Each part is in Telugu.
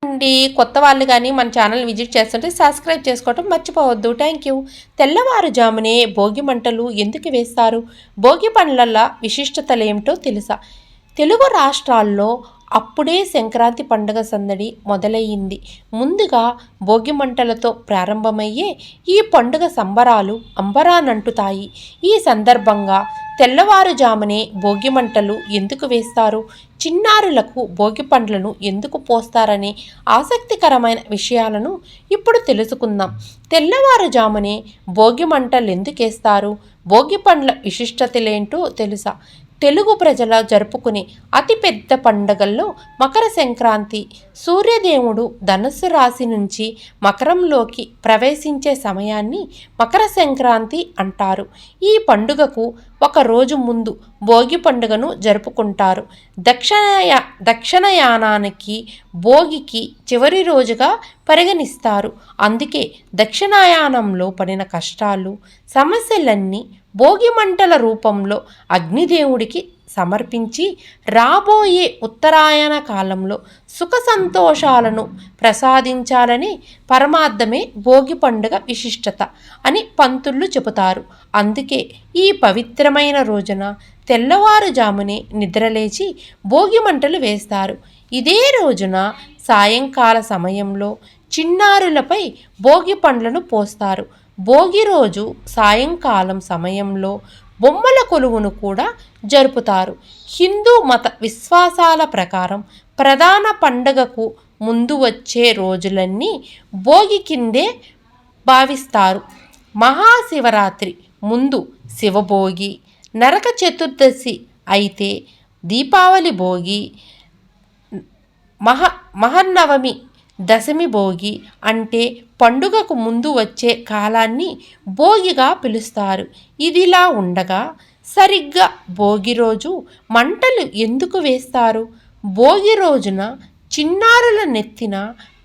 అండి. కొత్త వాళ్ళు కానీ మన ఛానల్ విజిట్ చేస్తుంటే సబ్స్క్రైబ్ చేసుకోవటం మర్చిపోవద్దు. Thank you. తెల్లవారుజామునే భోగి మంటలు ఎందుకు వేస్తారు? భోగి పండ్లల్ల విశిష్టతలేమిటో తెలుసా? తెలుగు రాష్ట్రాల్లో అప్పుడే సంక్రాంతి పండుగ సందడి మొదలయ్యింది. ముందుగా భోగి మంటలతో ప్రారంభమయ్యే ఈ పండుగ సంబరాలు అంబరానంటుతాయి. ఈ సందర్భంగా తెల్లవారుజామునే భోగి మంటలు ఎందుకు వేస్తారు? చిన్నారులకు భోగి పండ్లను ఎందుకు పోస్తారనే ఆసక్తికరమైన విషయాలను ఇప్పుడు తెలుసుకుందాం. తెల్లవారుజామునే భోగి మంటలు ఎందుకేస్తారు? భోగి పండ్ల విశిష్టతలేంటో తెలుసా? తెలుగు ప్రజల జరుపుకునే అతిపెద్ద పండుగల్లో మకర సంక్రాంతి. సూర్యదేవుడు ధనుస్సు రాశి నుంచి మకరంలోకి ప్రవేశించే సమయాన్ని మకర సంక్రాంతి అంటారు. ఈ పండుగకు ఒక రోజు ముందు భోగి పండుగను జరుపుకుంటారు. దక్షిణాయనానికి భోగికి చివరి రోజుగా పరిగణిస్తారు. అందుకే దక్షిణాయనంలో పడిన కష్టాలు, సమస్యలన్నీ భోగి మంటల రూపంలో అగ్నిదేవుడికి సమర్పించి రాబోయే ఉత్తరాయణ కాలంలో సుఖ సంతోషాలను ప్రసాదించాలని పరమార్థమే భోగి పండుగ విశిష్టత అని పంతుళ్ళు చెబుతారు. అందుకే ఈ పవిత్రమైన రోజున తెల్లవారుజామునే నిద్రలేచి భోగి మంటలు వేస్తారు. ఇదే రోజున సాయంకాల సమయంలో చిన్నారులపై భోగి పండ్లను పోస్తారు. భోగి రోజు సాయంకాలం సమయంలో బొమ్మల కొలువును కూడా జరుపుతారు. హిందూ మత విశ్వాసాల ప్రకారం ప్రధాన పండుగకు ముందు వచ్చే రోజులన్నీ భోగి కిందే భావిస్తారు. మహాశివరాత్రి ముందు శివభోగి, నరక చతుర్దశి అయితే దీపావళి భోగి, మహన్నవమి దశమి భోగి అంటే పండుగకు ముందు వచ్చే కాలాన్ని భోగిగా పిలుస్తారు. ఇదిలా ఉండగా సరిగ్గా భోగి రోజు మంటలు ఎందుకు వేస్తారు? భోగి రోజున చిన్నారుల నెత్తిన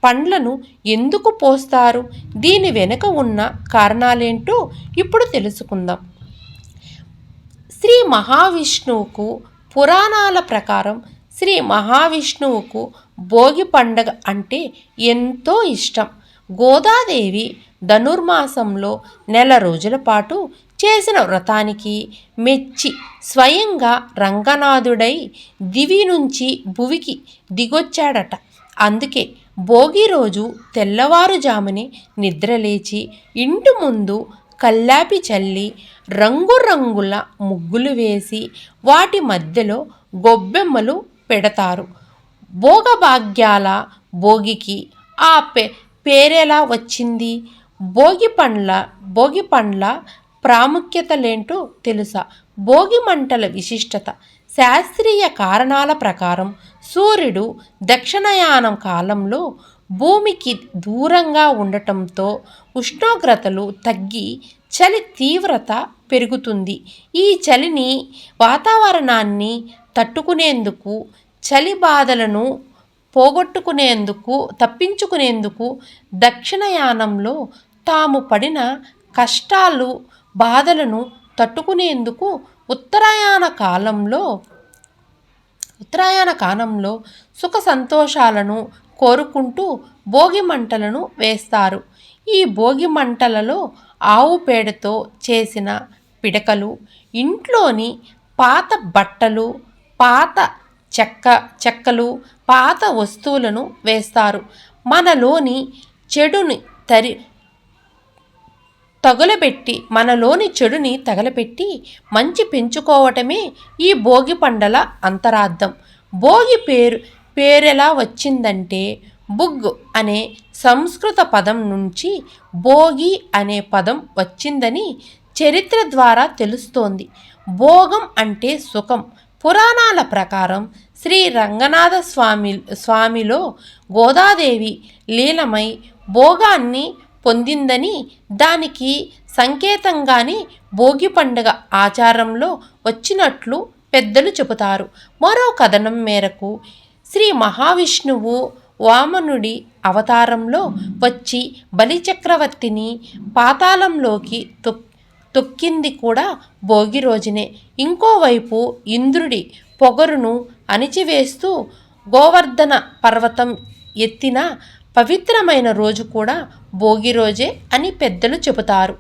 పండ్లను ఎందుకు పోస్తారు? దీని వెనుక ఉన్న కారణాలేంటో ఇప్పుడు తెలుసుకుందాం. శ్రీ మహావిష్ణువుకు పురాణాల ప్రకారం శ్రీ మహావిష్ణువుకు భోగి పండగ అంటే ఎంతో ఇష్టం. గోదాదేవి ధనుర్మాసంలో నెల రోజుల పాటు చేసిన వ్రతానికి మెచ్చి స్వయంగా రంగనాథుడై దివి నుంచి భువికి దిగొచ్చాడట. అందుకే భోగి రోజు తెల్లవారుజామునే నిద్రలేచి ఇంటి ముందు కల్లాపి చల్లి రంగురంగుల ముగ్గులు వేసి వాటి మధ్యలో గొబ్బెమ్మలు పెడతారు. భోగభాగ్యాల భోగికి ఆ పేరెలా వచ్చింది? భోగి పండ్ల ప్రాముఖ్యతలేంటో తెలుసా? భోగి మంటల విశిష్టత. శాస్త్రీయ కారణాల ప్రకారం సూర్యుడు దక్షిణాయనం కాలంలో భూమికి దూరంగా ఉండటంతో ఉష్ణోగ్రతలు తగ్గి చలి తీవ్రత పెరుగుతుంది. ఈ చలిని వాతావరణాన్ని తట్టుకునేందుకు, చలి బాధలను తప్పించుకునేందుకు దక్షిణాయనంలో తాము పడిన కష్టాలు, బాధలను తట్టుకునేందుకు ఉత్తరాయణ కాలంలో సుఖ సంతోషాలను కోరుకుంటూ భోగి మంటలను వేస్తారు. ఈ భోగి మంటలలో ఆవు పేడతో చేసిన పిడకలు, ఇంట్లోని పాత బట్టలు, పాత చెక్కలు, పాత వస్తువులను వేస్తారు. మనలోని చెడుని తగలబెట్టి మంచి పెంచుకోవటమే ఈ భోగి పండల అంతరార్థం. భోగి పేరెలా వచ్చిందంటే బుగ్ అనే సంస్కృత పదం నుంచి భోగి అనే పదం వచ్చిందని చరిత్ర ద్వారా తెలుస్తోంది. భోగం అంటే సుఖం. పురాణాల ప్రకారం శ్రీ రంగనాథ స్వామిలో గోదాదేవి లీలమై భోగాన్ని పొందిందని, దానికి సంకేతంగానే భోగి పండుగ ఆచారంలో వచ్చినట్లు పెద్దలు చెబుతారు. మరో కథనం మేరకు శ్రీ మహావిష్ణువు వామనుడి అవతారంలో వచ్చి బలిచక్రవర్తిని పాతాళంలోకి తొక్కింది కూడా భోగి రోజునే. ఇంకోవైపు ఇంద్రుడి పొగరును అణిచివేస్తూ గోవర్ధన పర్వతం ఎత్తిన పవిత్రమైన రోజు కూడా భోగి రోజే అని పెద్దలు చెబుతారు.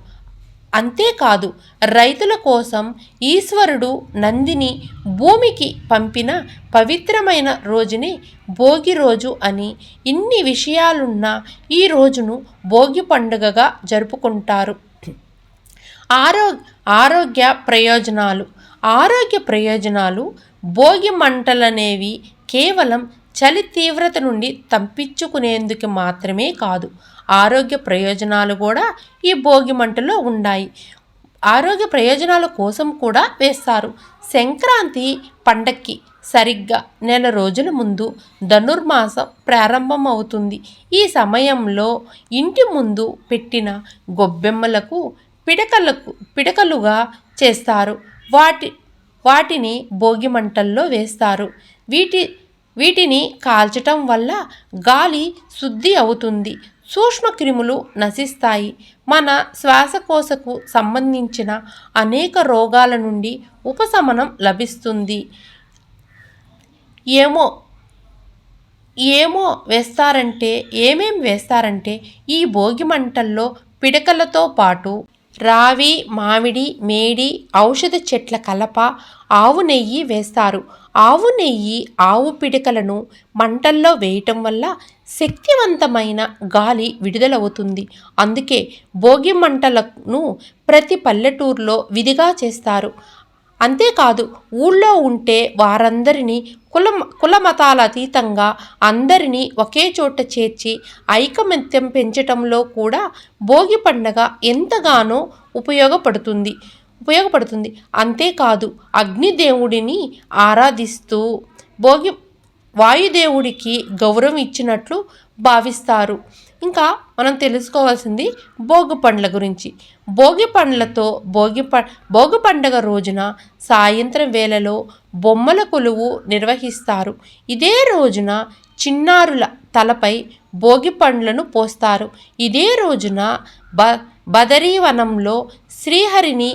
అంతేకాదు, రైతుల కోసం ఈశ్వరుడు నందిని భూమికి పంపిన పవిత్రమైన రోజుని భోగి రోజు అని, ఇన్ని విషయాలున్న ఈ రోజును భోగి పండుగగా జరుపుకుంటారు. ఆరోగ్య ప్రయోజనాలు. ఆరోగ్య ప్రయోజనాలు. భోగి మంటలనేవి కేవలం చలి తీవ్రత నుండి తప్పించుకునేందుకు మాత్రమే కాదు, ఆరోగ్య ప్రయోజనాలు కూడా ఈ భోగి మంటలో ఉన్నాయి. ఆరోగ్య ప్రయోజనాల కోసం కూడా వేస్తారు. సంక్రాంతి పండక్కి సరిగ్గా నెల రోజుల ముందు ధనుర్మాసం ప్రారంభం అవుతుంది. ఈ సమయంలో ఇంటి ముందు పెట్టిన గొబ్బెమ్మలకు పిడకలుగా చేస్తారు. వాటిని భోగి మంటల్లో వేస్తారు. వీటిని కాల్చటం వల్ల గాలి శుద్ధి అవుతుంది, సూక్ష్మక్రిములు నశిస్తాయి, మన శ్వాసకోశకు సంబంధించిన అనేక రోగాల నుండి ఉపశమనం లభిస్తుంది. ఏమేం వేస్తారంటే ఈ భోగి మంటల్లో పిడకలతో పాటు రావి, మామిడి, మేడి, ఔషధ చెట్ల కలప, ఆవు నెయ్యి వేస్తారు. ఆవు నెయ్యి, ఆవు పిడకలను మంటల్లో వేయటం వల్ల శక్తివంతమైన గాలి విడుదలవుతుంది. అందుకే భోగి మంటలను ప్రతి పల్లెటూరులో విధిగా చేస్తారు. అంతేకాదు, ఊళ్ళో ఉంటే వారందరినీ కులమతాల అతీతంగా అందరినీ ఒకే చోట చేర్చి ఐకమత్యం పెంచటంలో కూడా భోగి పండగ ఎంతగానో ఉపయోగపడుతుంది. అంతేకాదు, అగ్నిదేవుడిని ఆరాధిస్తూ వాయుదేవుడికి గౌరవం ఇచ్చినట్లు భావిస్తారు. ఇంకా మనం తెలుసుకోవాల్సింది భోగి పండ్ల గురించి. భోగి పండుగ రోజున సాయంత్రం వేళలో బొమ్మల కొలువు నిర్వహిస్తారు. ఇదే రోజున చిన్నారుల తలపై భోగి పండ్లను పోస్తారు. ఇదే రోజున బదరీవనంలో శ్రీహరిని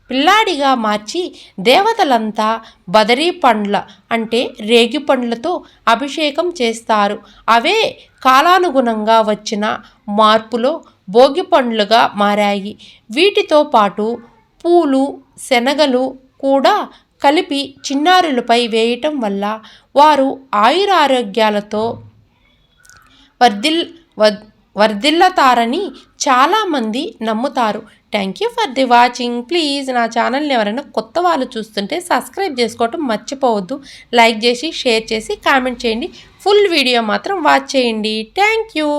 పిల్లాడిగా మార్చి దేవతలంతా బదరీ పండ్ల అంటే రేగి పండ్లతో అభిషేకం చేస్తారు. అవే కాలానుగుణంగా వచ్చిన మార్పులో భోగి పండ్లుగా మారాయి. వీటితో పాటు పూలు, శనగలు కూడా కలిపి చిన్నారులపై వేయటం వల్ల వారు ఆయురారోగ్యాలతో వర్ధిల్లుతారని చాలామంది నమ్ముతారు. Thank you for the watching. Please నా ఛానల్ని ఎవరైనా కొత్త వాళ్ళు చూస్తుంటే సబ్స్క్రైబ్ చేసుకోవటం మర్చిపోవద్దు. లైక్ చేసి, షేర్ చేసి, కామెంట్ చేయండి. ఫుల్ వీడియో మాత్రం వాచ్ చేయండి. Thank you.